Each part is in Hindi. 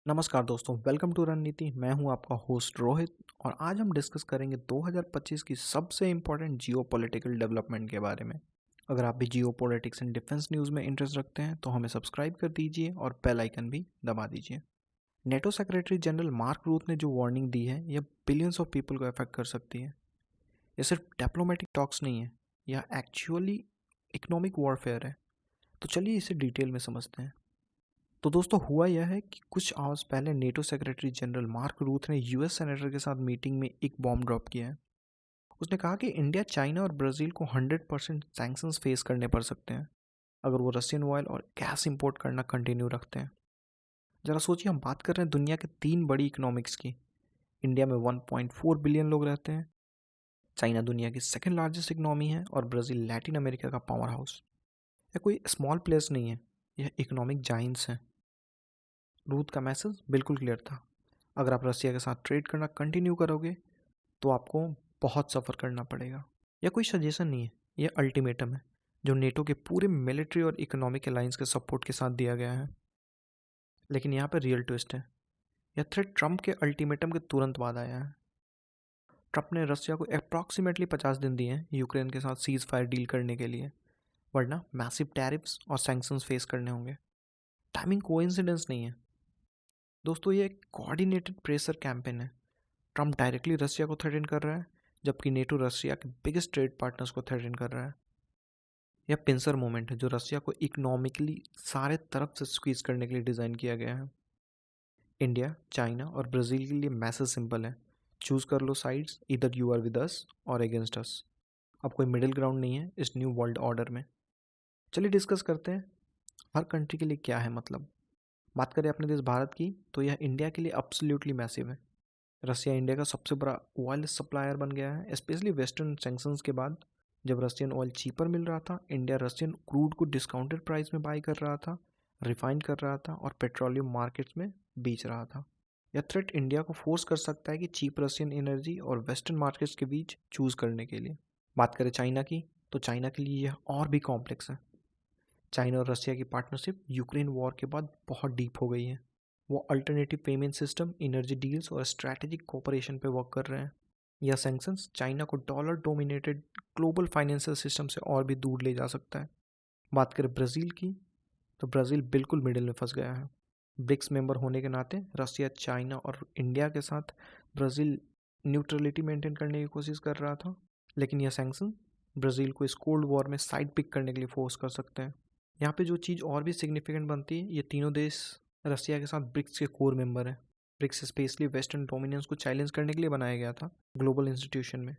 नमस्कार दोस्तों, वेलकम टू रणनीति। मैं हूं आपका होस्ट रोहित और आज हम डिस्कस करेंगे 2025 की सबसे इम्पोर्टेंट जियोपॉलिटिकल डेवलपमेंट के बारे में। अगर आप भी जियोपॉलिटिक्स एंड डिफेंस न्यूज़ में इंटरेस्ट रखते हैं तो हमें सब्सक्राइब कर दीजिए और बेल आइकन भी दबा दीजिए। NATO secretary general Mark Rutte ने जो वार्निंग दी है यह बिलियंस ऑफ पीपल को अफेक्ट कर सकती है। यह सिर्फ डिप्लोमेटिक टॉक्स नहीं है, यह एक्चुअली इकोनॉमिक वॉरफेयर है। तो चलिए इसे डिटेल में समझते हैं। तो दोस्तों, हुआ यह है कि कुछ आवर्स पहले NATO secretary general mark Ruth ने यूएस सेनेटर के साथ मीटिंग में एक बॉम्ब ड्रॉप किया है। उसने कहा कि इंडिया, चाइना और ब्राज़ील को 100% सैंक्शंस फेस करने पड़ सकते हैं अगर वो रशियन ऑयल और गैस इंपोर्ट करना कंटिन्यू रखते हैं। ज़रा सोचिए, हम बात कर रहे हैं दुनिया के 3 बड़ी इकोनॉमिक्स की। इंडिया में 1.4 बिलियन लोग रहते हैं, चाइना दुनिया की सेकेंड लार्जेस्ट इकोनॉमी है और ब्राज़ील लैटिन अमेरिका का पावर हाउस। यह कोई स्मॉल प्लेस नहीं है, यह इकोनॉमिक जाइंट्स हैं। रूथ का मैसेज बिल्कुल क्लियर था। अगर आप रसिया के साथ ट्रेड करना कंटिन्यू करोगे तो आपको बहुत सफ़र करना पड़ेगा। यह कोई सजेशन नहीं है, यह अल्टीमेटम है जो नेटो के पूरे मिलिट्री और इकोनॉमिक अलायंस के सपोर्ट के साथ दिया गया है। लेकिन यहाँ पर रियल ट्विस्ट है। यह थ्रेट ट्रंप के अल्टीमेटम के तुरंत बाद आया है। ट्रंप ने रसिया को अप्रॉक्सीमेटली 50 दिन दिए हैं यूक्रेन के साथ सीज फायर डील करने के लिए, वरना मैसिव टैरिफ्स और सैंक्शंस फेस करने होंगे। टाइमिंग कोइंसिडेंस नहीं है दोस्तों, ये एक कोऑर्डिनेटेड प्रेशर कैंपेन है। ट्रंप डायरेक्टली रसिया को थ्रेटन कर रहा है, जबकि नेटो रसिया के बिगेस्ट ट्रेड पार्टनर्स को थ्रेटन कर रहा है। यह पिंसर मोमेंट है जो रसिया को इकोनॉमिकली सारे तरफ से स्क्वीज करने के लिए डिज़ाइन किया गया है। इंडिया, चाइना और ब्राज़ील के लिए मैसेज सिंपल है, चूज़ कर लो साइड्स, इधर यू आर विद अस और अगेंस्ट अस। अब कोई मिडिल ग्राउंड नहीं है इस न्यू वर्ल्ड ऑर्डर में। चलिए डिस्कस करते हैं हर कंट्री के लिए क्या है मतलब। बात करें अपने देश भारत की तो यह इंडिया के लिए अब्सोल्युटली मैसिव है। रसिया इंडिया का सबसे बड़ा ऑयल सप्लायर बन गया है, स्पेशली वेस्टर्न सैंक्शंस के बाद। जब रशियन ऑयल चीपर मिल रहा था, इंडिया रशियन क्रूड को डिस्काउंटेड प्राइस में बाई कर रहा था, रिफाइन कर रहा था और पेट्रोलियम मार्केट्स में बेच रहा था। यह थ्रेट इंडिया को फोर्स कर सकता है कि चीप रशियन एनर्जी और वेस्टर्न मार्केट्स के बीच चूज़ करने के लिए। बात करें चाइना की तो चाइना के लिए यह और भी कॉम्प्लेक्स है। चाइना और रसिया की पार्टनरशिप यूक्रेन वॉर के बाद बहुत डीप हो गई है। वो alternative payment system, energy deals और स्ट्रैटेजिक कोऑपरेशन पे वर्क कर रहे हैं। यह सैंक्शंस चाइना को dollar dominated global financial system से और भी दूर ले जा सकता है। बात करें ब्राज़ील की तो ब्राज़ील बिल्कुल मिडिल में फंस गया है। ब्रिक्स मेंबर होने के नाते रसिया, चाइना और इंडिया के साथ ब्राज़ील न्यूट्रलिटी मेंटेन करने की कोशिश कर रहा था, लेकिन यह सैंक्शन ब्राज़ील को इस कोल्ड वॉर में साइड पिक करने के लिए फोर्स कर सकते हैं। यहाँ पे जो चीज़ और भी सिग्निफिकेंट बनती है, ये तीनों देश रसिया के साथ ब्रिक्स के कोर मेंबर हैं। ब्रिक्स स्पेशली वेस्टर्न डोमिनेंस को चैलेंज करने के लिए बनाया गया था ग्लोबल इंस्टीट्यूशन में।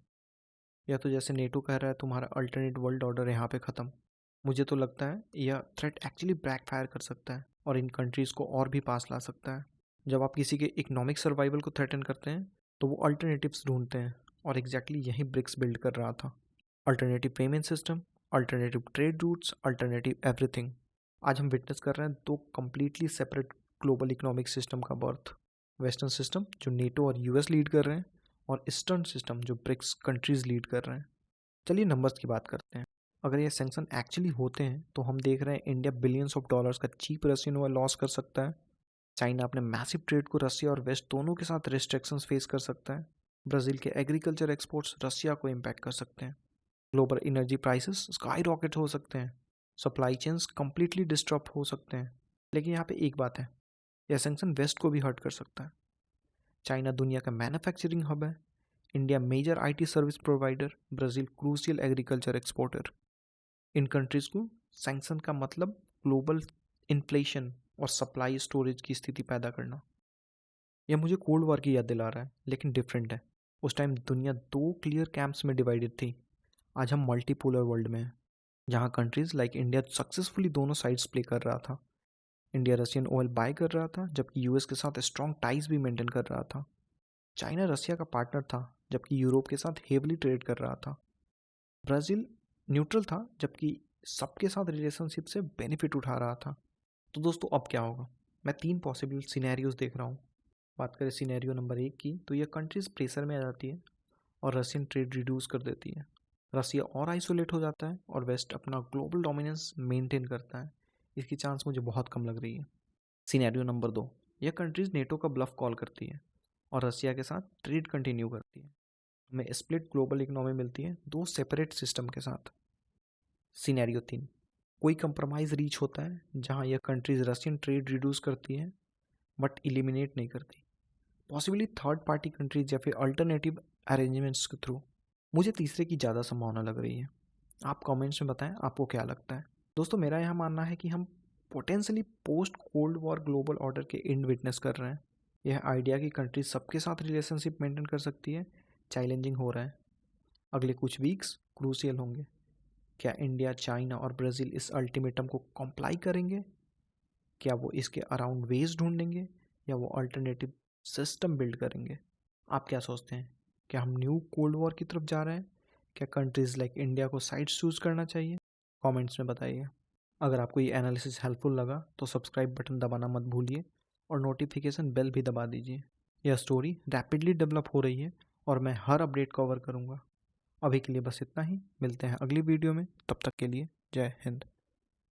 या तो जैसे नेटो कह रहा है तुम्हारा अल्टरनेट वर्ल्ड ऑर्डर यहाँ पे ख़त्म। मुझे तो लगता है यह थ्रेट एक्चुअली बैकफायर कर सकता है और इन कंट्रीज़ को और भी पास ला सकता है। जब आप किसी के इकोनॉमिक सर्वाइवल को थ्रेटन करते हैं तो वो अल्टरनेटिव्स ढूंढते हैं, और एग्जैक्टली यही ब्रिक्स बिल्ड कर रहा था। Alternative payment system, alternative trade routes, alternative everything. आज हम विटनेस कर रहे हैं दो completely separate global economic system का बर्थ। वेस्टर्न सिस्टम जो नेटो और यूएस लीड कर रहे हैं, और ईस्टर्न सिस्टम जो ब्रिक्स कंट्रीज लीड कर रहे हैं। चलिए नंबर्स की बात करते हैं। अगर ये सैंक्शन एक्चुअली होते हैं तो हम देख रहे हैं इंडिया बिलियंस ऑफ डॉलर्स का चीप रशियन ऑयल लॉस कर सकता है। चाइना अपने मैसिव ट्रेड को रसिया और वेस्ट दोनों के साथ रिस्ट्रिक्शंस फेस कर सकता है। ब्राज़ील के एग्रीकल्चर एक्सपोर्ट्स रसिया को इम्पैक्ट कर सकते हैं। Global energy prices sky rocket हो सकते हैं। सप्लाई चेन्स कंप्लीटली डिस्टर्ब हो सकते हैं। लेकिन यहाँ पे एक बात है, यह सैंक्शन वेस्ट को भी हर्ट कर सकता है। चाइना दुनिया का मैन्युफैक्चरिंग हब है, India major IT service provider, Brazil crucial agriculture exporter. इन कंट्रीज़ को सैंक्शन का मतलब ग्लोबल इन्फ्लेशन और सप्लाई स्टोरेज की स्थिति पैदा करना। यह मुझे कोल्ड वॉर की याद दिला रहा है, लेकिन डिफरेंट है। उस टाइम दुनिया दो क्लियर कैंप्स में डिवाइडेड थी। आज हम मल्टीपोलर वर्ल्ड में हैं, जहाँ कंट्रीज़ लाइक इंडिया सक्सेसफुली दोनों साइड्स प्ले कर रहा था। इंडिया रशियन ऑयल बाय कर रहा था, जबकि यूएस के साथ स्ट्रॉन्ग टाइज भी मेंटेन कर रहा था। चाइना रसिया का पार्टनर था, जबकि यूरोप के साथ हेवली ट्रेड कर रहा था। ब्राज़ील न्यूट्रल था, जबकि सबके साथ रिलेशनशिप से बेनिफिट उठा रहा था। तो दोस्तों अब क्या होगा? मैं 3 पॉसिबल सिनेरियोज देख रहा हूँ। बात करें सिनेरियो नंबर 1 की तो यह कंट्रीज प्रेशर में आ जाती है और रशियन ट्रेड रिड्यूस कर देती है। रसिया और आइसोलेट हो जाता है और वेस्ट अपना ग्लोबल डोमिनेंस मेंटेन करता है। इसकी चांस मुझे बहुत कम लग रही है। सिनेरियो नंबर 2, यह कंट्रीज नेटो का ब्लफ कॉल करती है और रसिया के साथ ट्रेड कंटिन्यू करती है। हमें स्प्लिट ग्लोबल इकोनॉमी मिलती है दो सेपरेट सिस्टम के साथ। सिनेरियो 3, कोई कंप्रोमाइज़ रीच होता है जहां यह कंट्रीज रशियन ट्रेड रिड्यूस करती हैं बट इलिमिनेट नहीं करती, पॉसिबली थर्ड पार्टी कंट्रीज या फिर अल्टरनेटिव अरेंजमेंट्स के थ्रू। मुझे तीसरे की ज़्यादा संभावना लग रही है। आप कमेंट्स में बताएं आपको क्या लगता है। दोस्तों, मेरा यह मानना है कि हम potentially post cold war global order के एंड विटनेस कर रहे हैं। यह आइडिया कि कंट्रीज सबके साथ रिलेशनशिप मेंटेन कर सकती है चैलेंजिंग हो रहा है। अगले कुछ वीक्स क्रूशियल होंगे। क्या इंडिया, चाइना और ब्राज़ील इस अल्टीमेटम को कंप्लाई करेंगे? क्या वो इसके अराउंड वेज ढूंढेंगे या वो अल्टरनेटिव सिस्टम बिल्ड करेंगे? आप क्या सोचते हैं? क्या हम न्यू कोल्ड वॉर की तरफ जा रहे हैं? क्या कंट्रीज़ लाइक इंडिया को साइड्स चूज़ करना चाहिए? कमेंट्स में बताइए। अगर आपको ये एनालिसिस हेल्पफुल लगा तो सब्सक्राइब बटन दबाना मत भूलिए और नोटिफिकेशन बेल भी दबा दीजिए। यह स्टोरी रैपिडली डेवलप हो रही है और मैं हर अपडेट कवर करूँगा। अभी के लिए बस इतना ही। मिलते हैं अगली वीडियो में, तब तक के लिए जय हिंद।